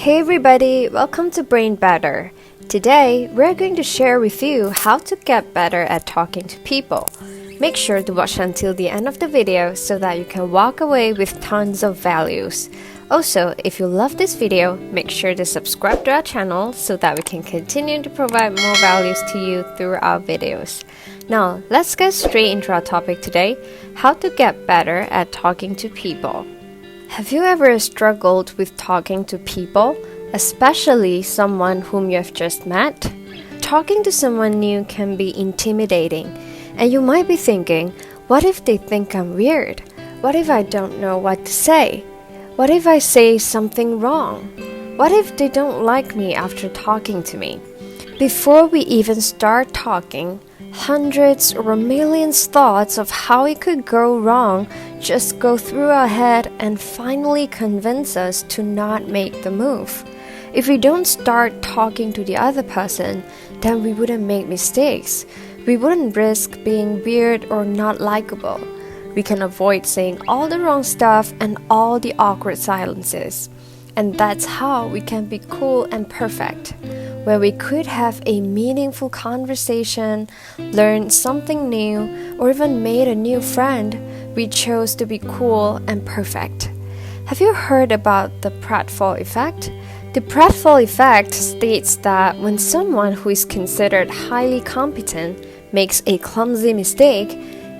Hey everybody, welcome to Brain Better. Today, we're going to share with you how to get better at talking to people. Make sure to watch until the end of the video so that you can walk away with tons of values. Also, if you love this video, make sure to subscribe to our channel so that we can continue to provide more values to you through our videos. Now, let's get straight into our topic today, how to get better at talking to people. Have you ever struggled with talking to people, especially someone whom you have just met? Talking to someone new can be intimidating, and you might be thinking, what if they think I'm weird? What if I don't know what to say? What if I say something wrong? What if they don't like me after talking to me? Before we even start talking, hundreds or millions thoughts of how it could go wrong just go through our head and finally convince us to not make the move. If we don't start talking to the other person, then we wouldn't make mistakes. We wouldn't risk being weird or not likable. We can avoid saying all the wrong stuff and all the awkward silences. And that's how we can be cool and perfect, where we could have a meaningful conversation, learn something new, or even made a new friend. We chose to be cool and perfect. Have you heard about the pratfall effect? The pratfall effect states that when someone who is considered highly competent makes a clumsy mistake,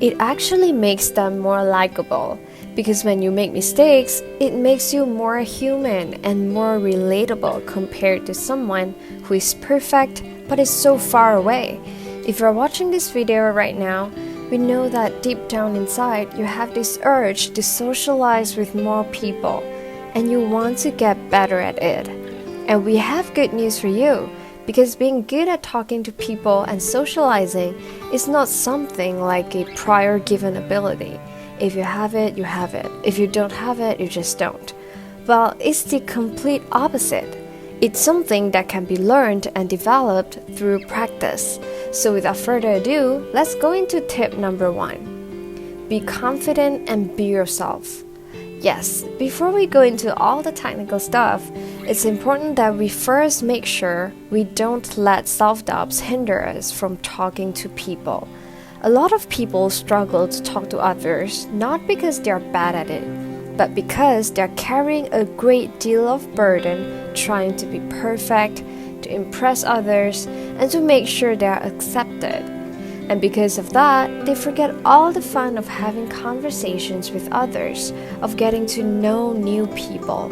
it actually makes them more likable. Because when you make mistakes, it makes you more human and more relatable compared to someone who is perfect but is so far away. If you're watching this video right now, we know that deep down inside you have this urge to socialize with more people and you want to get better at it. And we have good news for you, because being good at talking to people and socializing is not something like a prior given ability. If you have it, you have it. If you don't have it, you just don't. Well, it's the complete opposite. It's something that can be learned and developed through practice. So without further ado, let's go into tip number 1. Be confident and be yourself. Yes, before we go into all the technical stuff, it's important that we first make sure we don't let self-doubts hinder us from talking to people. A lot of people struggle to talk to others not because they're bad at it, but because they're carrying a great deal of burden trying to be perfect, to impress others, and to make sure they're accepted. And because of that, they forget all the fun of having conversations with others, of getting to know new people.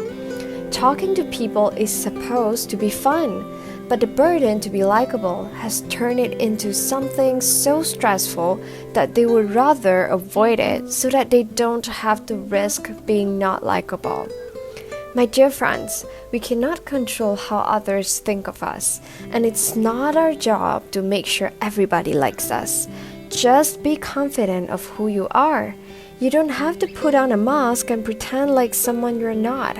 Talking to people is supposed to be fun, but the burden to be likable has turned it into something so stressful that they would rather avoid it so that they don't have to risk being not likable. My dear friends, we cannot control how others think of us, and it's not our job to make sure everybody likes us. Just be confident of who you are. You don't have to put on a mask and pretend like someone you're not.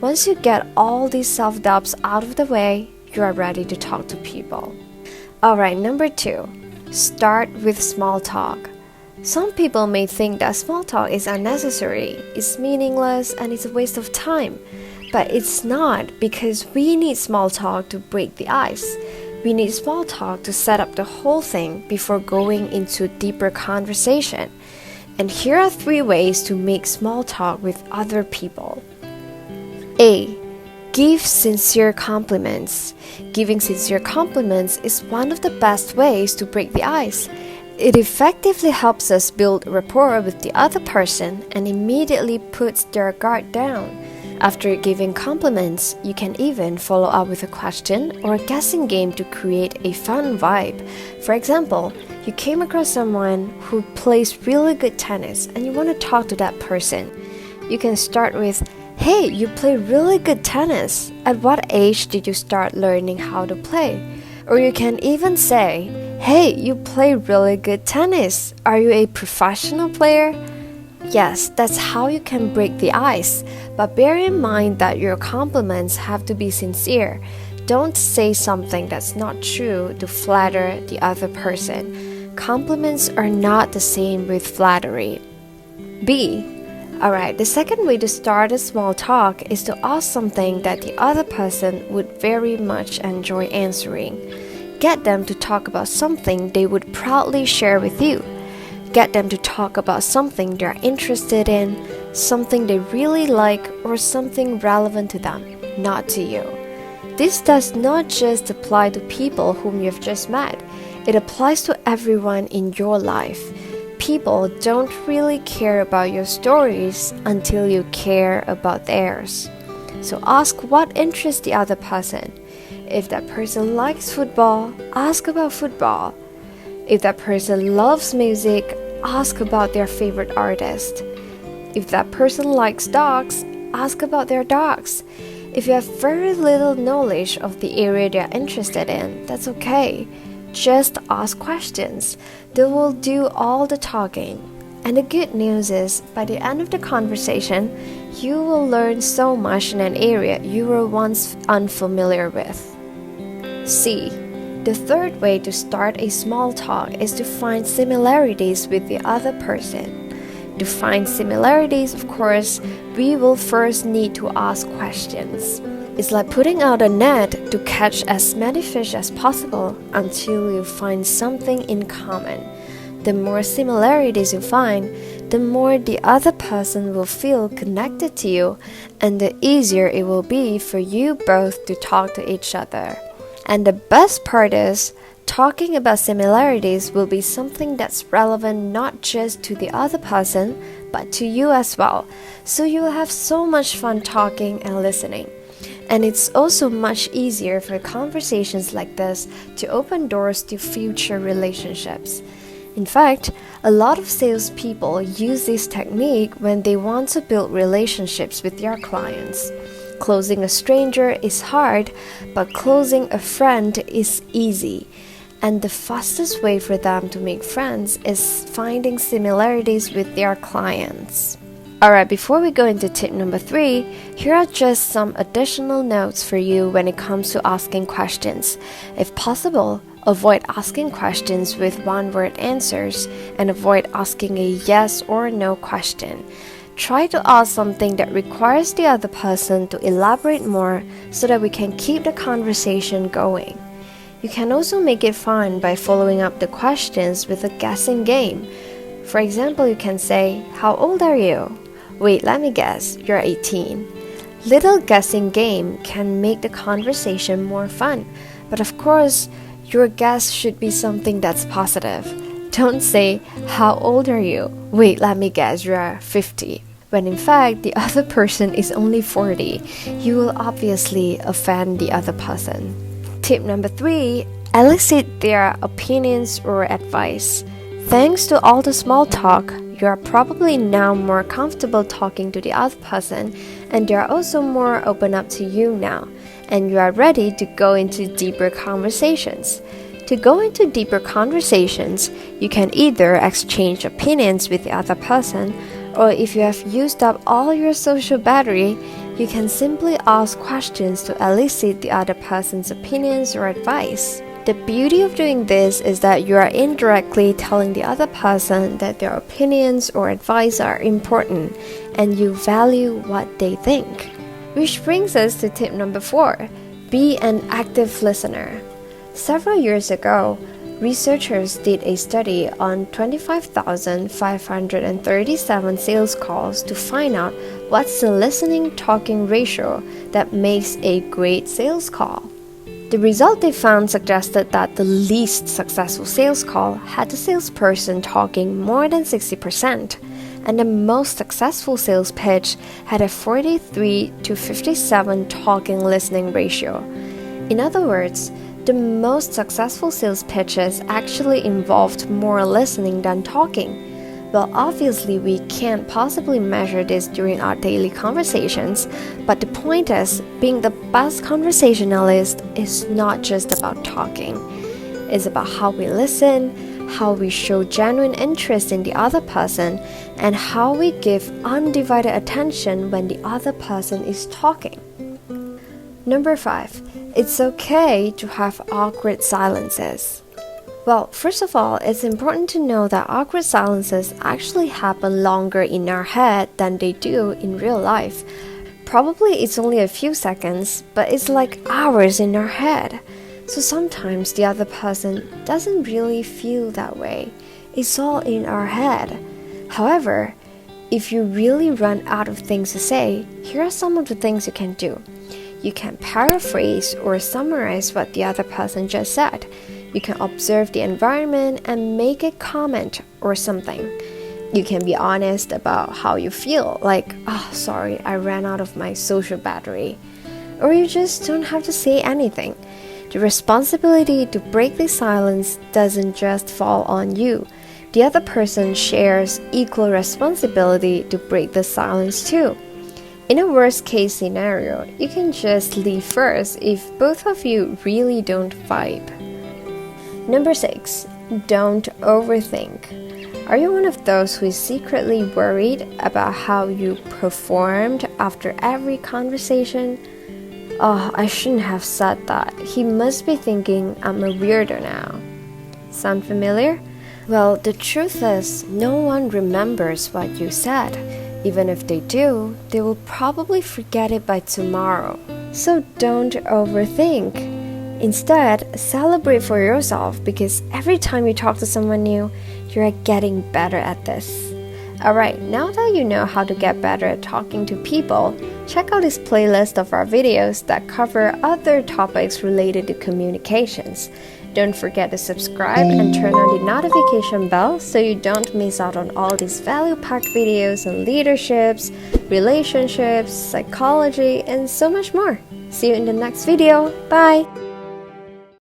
Once you get all these self-doubts out of the way, you are ready to talk to people. Alright, number 2. Start with small talk. Some people may think that small talk is unnecessary, it's meaningless, and it's a waste of time. But it's not, because we need small talk to break the ice. We need small talk to set up the whole thing before going into deeper conversation. And here are 3 ways to make small talk with other people. A. Give sincere compliments. Giving sincere compliments is one of the best ways to break the ice. It effectively helps us build rapport with the other person and immediately puts their guard down. After giving compliments, you can even follow up with a question or a guessing game to create a fun vibe. For example, you came across someone who plays really good tennis and you want to talk to that person. You can start with, "Hey, you play really good tennis. At what age did you start learning how to play?" Or you can even say, "Hey, you play really good tennis. Are you a professional player?" Yes, that's how you can break the ice. But bear in mind that your compliments have to be sincere. Don't say something that's not true to flatter the other person. Compliments are not the same with flattery. B. Alright, the second way to start a small talk is to ask something that the other person would very much enjoy answering. Get them to talk about something they would proudly share with you. Get them to talk about something they're interested in, something they really like, or something relevant to them, not to you. This does not just apply to people whom you've just met. It applies to everyone in your life. People don't really care about your stories until you care about theirs. So ask what interests the other person. If that person likes football, ask about football. If that person loves music, ask about their favorite artist. If that person likes dogs, ask about their dogs. If you have very little knowledge of the area they're interested in, that's okay. Just ask questions. They will do all the talking. And the good news is, by the end of the conversation, you will learn so much in an area you were once unfamiliar with. C. The third way to start a small talk is to find similarities with the other person. To find similarities, of course, we will first need to ask questions. It's like putting out a net to catch as many fish as possible until you find something in common. The more similarities you find, the more the other person will feel connected to you, and the easier it will be for you both to talk to each other. And the best part is, talking about similarities will be something that's relevant not just to the other person, but to you as well. So you will have so much fun talking and listening. And it's also much easier for conversations like this to open doors to future relationships. In fact, a lot of salespeople use this technique when they want to build relationships with their clients. Closing a stranger is hard, but closing a friend is easy. And the fastest way for them to make friends is finding similarities with their clients. Alright, before we go into tip number 3, here are just some additional notes for you when it comes to asking questions. If possible, avoid asking questions with one-word answers and avoid asking a yes or no question. Try to ask something that requires the other person to elaborate more so that we can keep the conversation going. You can also make it fun by following up the questions with a guessing game. For example, you can say, "How old are you?" "Wait, let me guess, you're 18. Little guessing game can make the conversation more fun, but of course, your guess should be something that's positive. Don't say, "How old are you?" "Wait, let me guess, you're 50. When in fact, the other person is only 40. You will obviously offend the other person. Tip number 3, elicit their opinions or advice. Thanks to all the small talk, you are probably now more comfortable talking to the other person, and they are also more open up to you now, and you are ready to go into deeper conversations. To go into deeper conversations, you can either exchange opinions with the other person, or if you have used up all your social battery, you can simply ask questions to elicit the other person's opinions or advice. The beauty of doing this is that you are indirectly telling the other person that their opinions or advice are important and you value what they think. Which brings us to tip number 4, be an active listener. Several years ago, researchers did a study on 25,537 sales calls to find out what's the listening-talking ratio that makes a great sales call. The result they found suggested that the least successful sales call had the salesperson talking more than 60%, and the most successful sales pitch had a 43 to 57 talking-listening ratio. In other words, the most successful sales pitches actually involved more listening than talking. Well, obviously, we can't possibly measure this during our daily conversations, but the point is, being the best conversationalist is not just about talking. It's about how we listen, how we show genuine interest in the other person, and how we give undivided attention when the other person is talking. Number 5. It's okay to have awkward silences. Well, first of all, it's important to know that awkward silences actually happen longer in our head than they do in real life. Probably it's only a few seconds, but it's like hours in our head. So sometimes the other person doesn't really feel that way. It's all in our head. However, if you really run out of things to say, here are some of the things you can do. You can paraphrase or summarize what the other person just said. You can observe the environment and make a comment or something. You can be honest about how you feel, like, oh, sorry, I ran out of my social battery. Or you just don't have to say anything. The responsibility to break the silence doesn't just fall on you. The other person shares equal responsibility to break the silence too. In a worst case scenario, you can just leave first if both of you really don't vibe. Number 6. Don't overthink. Are you one of those who is secretly worried about how you performed after every conversation? Oh, I shouldn't have said that. He must be thinking I'm a weirdo now. Sound familiar? Well, the truth is, no one remembers what you said. Even if they do, they will probably forget it by tomorrow. So don't overthink. Instead, celebrate for yourself because every time you talk to someone new, you're getting better at this. Alright, now that you know how to get better at talking to people, check out this playlist of our videos that cover other topics related to communications. Don't forget to subscribe and turn on the notification bell so you don't miss out on all these value-packed videos on leaderships, relationships, psychology, and so much more. See you in the next video. Bye!